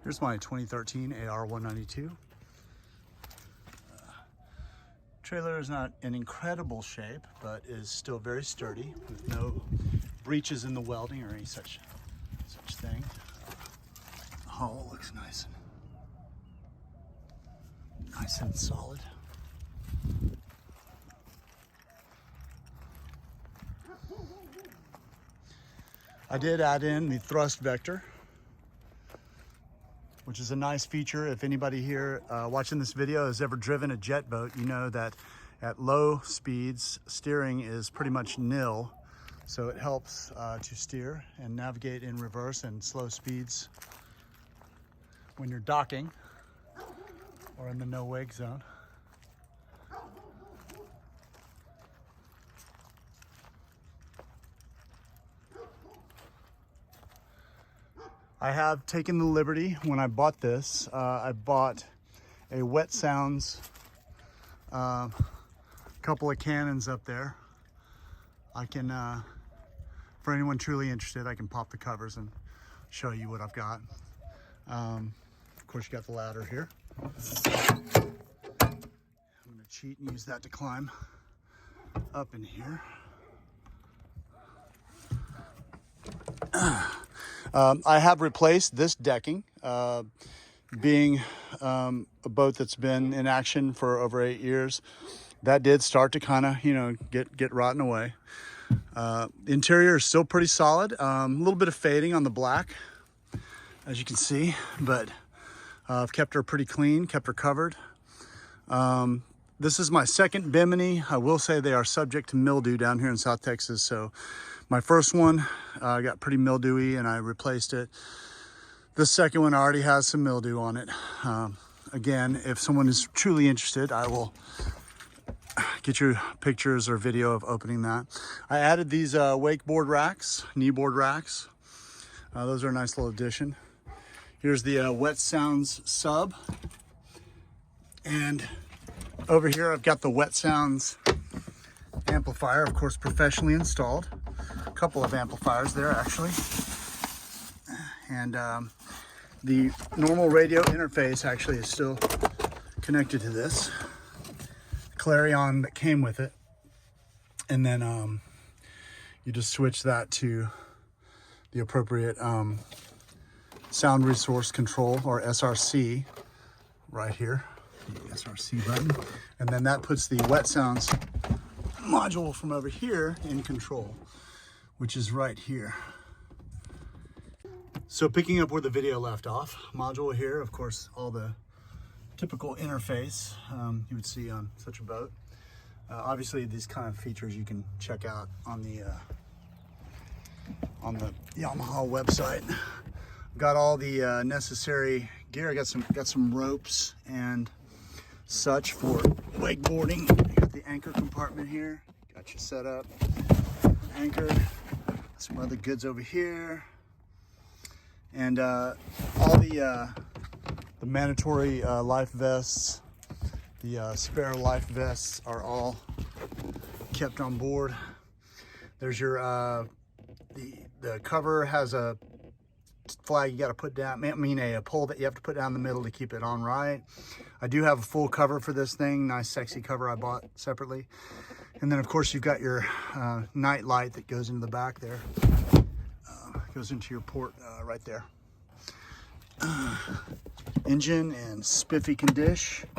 Here's my 2013 AR192. Trailer is not in incredible shape, but is still very sturdy with no breaches in the welding or any such thing. The hull looks nice and solid. I did add in the thrust vector, which is a nice feature. If anybody here watching this video has ever driven a jet boat, you know that at low speeds, steering is pretty much nil. So it helps to steer and navigate in reverse and slow speeds when you're docking or in the no wake zone. I have taken the liberty, when I bought this, I bought a Wet Sounds, couple of cannons up there. I can, for anyone truly interested, I can pop the covers and show you what I've got. Of course, you got the ladder here. I'm gonna cheat and use that to climb up in here. I have replaced this decking, being a boat that's been in action for over 8 years. That did start to kind of, get rotten away. The interior is still pretty solid. A little bit of fading on the black, as you can see, but I've kept her pretty clean, kept her covered. This is my second Bimini. I will say they are subject to mildew down here in South Texas. So my first one got pretty mildewy and I replaced it. This second one already has some mildew on it. Again, if someone is truly interested, I will get you pictures or video of opening that. I added these wakeboard racks, kneeboard racks. Those are a nice little addition. Here's the Wet Sounds sub. And over here, I've got the Wet Sounds amplifier, of course, professionally installed. A couple of amplifiers there, actually. And the normal radio interface actually is still connected to this Clarion that came with it. And then you just switch that to the appropriate sound resource control, or SRC, right here. The SRC button, and then that puts the Wet Sounds module from over here in control, which is right here. So picking up where the video left off, module here, of course, all the typical interface you would see on such a boat. Obviously, these kind of features you can check out on the Yamaha website. Got all the necessary gear. I got some ropes and such for wakeboarding. Got the anchor compartment here. Got you set up. Anchor. Some other goods over here. And all the mandatory life vests, the spare life vests are all kept on board. There's your the cover has a flag you got to put down, a pole that you have to put down the middle to keep it on right. I do have a full cover for this thing, nice sexy cover I bought separately. And then of course you've got your night light that goes into the back there. Goes into your port right there. Engine and spiffy condition.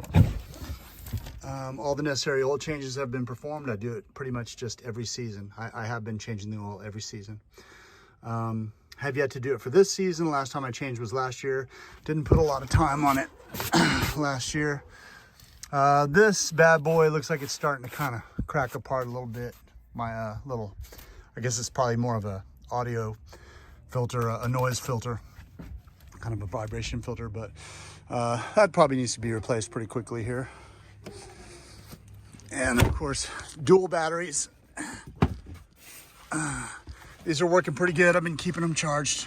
All the necessary oil changes have been performed. I do it pretty much just every season. I have been changing the oil every season. Have yet to do it for this season. The last time I changed was last year. Didn't put a lot of time on it last year. This bad boy looks like it's starting to kind of crack apart a little bit. My I guess it's probably more of a audio filter, a noise filter, kind of a vibration filter, but that probably needs to be replaced pretty quickly here. And of course, dual batteries. These are working pretty good. I've been keeping them charged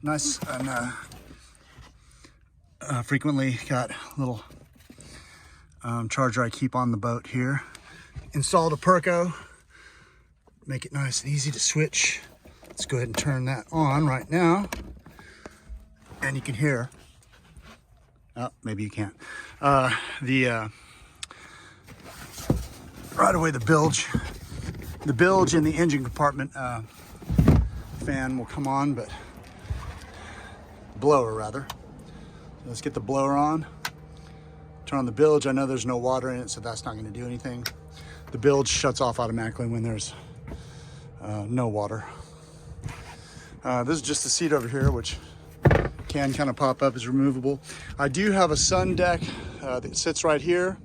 nice, and frequently got a little charger I keep on the boat here. Installed a Perco, make it nice and easy to switch. Let's go ahead and turn that on right now. And you can hear Oh, maybe you can't. Right away, the bilge in the engine compartment fan will come on, but blower rather. Let's get the blower on. Turn on the bilge. I know there's no water in it, so that's not going to do anything. The bilge shuts off automatically when there's no water. This is just the seat over here, which can kind of pop up, is removable. I do have a sun deck that sits right here.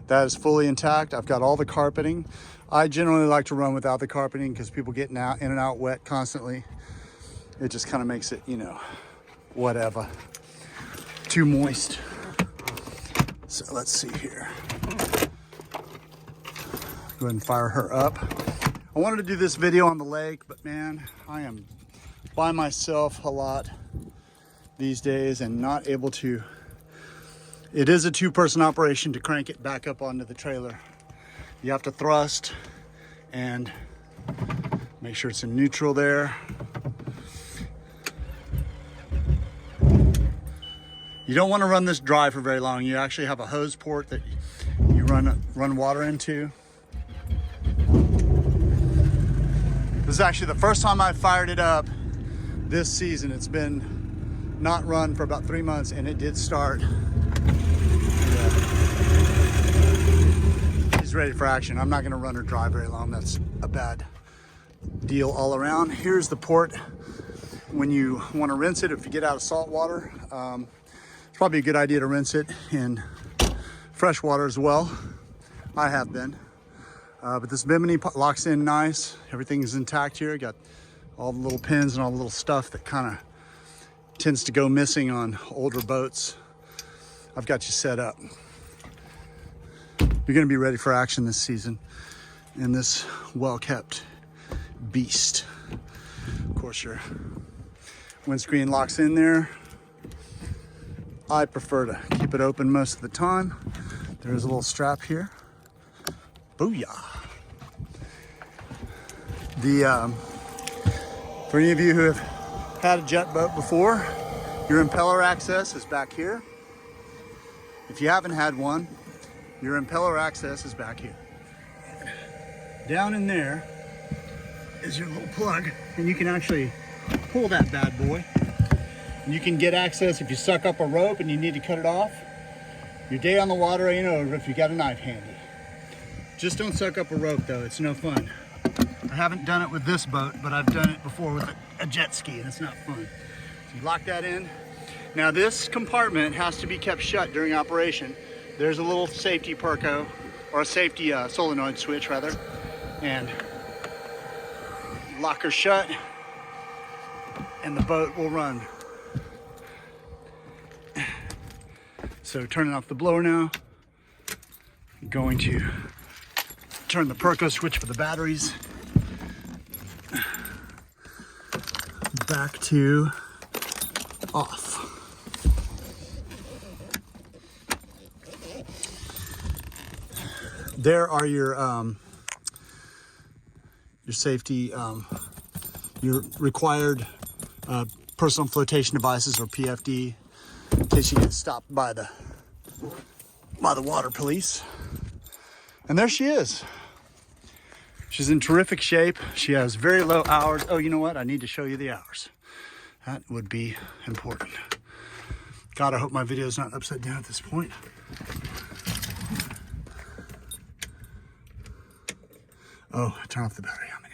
That is fully intact. I've got all the carpeting. I generally like to run without the carpeting because people get in and out wet constantly. It just kind of makes it, you know, whatever, too moist. So let's see here. Go ahead and fire her up. I wanted to do this video on the lake, but man, I am by myself a lot these days and not able to. It is a two-person operation to crank it back up onto the trailer. You have to thrust and make sure it's in neutral there. You don't want to run this dry for very long. You actually have a hose port that you run water into. This is actually the first time I fired it up this season. It's been not run for about 3 months, and it did start. She's ready for action. I'm not going to run her dry very long. That's a bad deal all around. Here's the port when you want to rinse it. If you get out of salt water, it's probably a good idea to rinse it in fresh water as well. I have been. But this bimini locks in nice. Everything is intact here. Got all the little pins and all the little stuff that kind of tends to go missing on older boats. I've got you set up. You're gonna be ready for action this season in this well-kept beast. Of course, your windscreen locks in there. I prefer to keep it open most of the time. There's a little strap here. Booyah. For any of you who have had a jet boat before, your impeller access is back here. If you haven't had one, your impeller access is back here. Down in there is your little plug, and you can actually pull that bad boy. And you can get access if you suck up a rope and you need to cut it off. Your day on the water ain't over if you got a knife handy. Just don't suck up a rope though, it's no fun. I haven't done it with this boat, but I've done it before with a jet ski, and it's not fun. So you lock that in. Now this compartment has to be kept shut during operation. There's a little safety perco, or a safety solenoid switch rather, and lock her shut, and the boat will run. So turning off the blower now. I'm going to turn the perco switch for the batteries back to off. There are your safety, your required personal flotation devices, or PFD, in case you get stopped by the water police. And there she is. She's in terrific shape. She has very low hours. Oh, you know what? I need to show you the hours. That would be important. God, I hope my video is not upside down at this point. Oh, turn off the battery on me.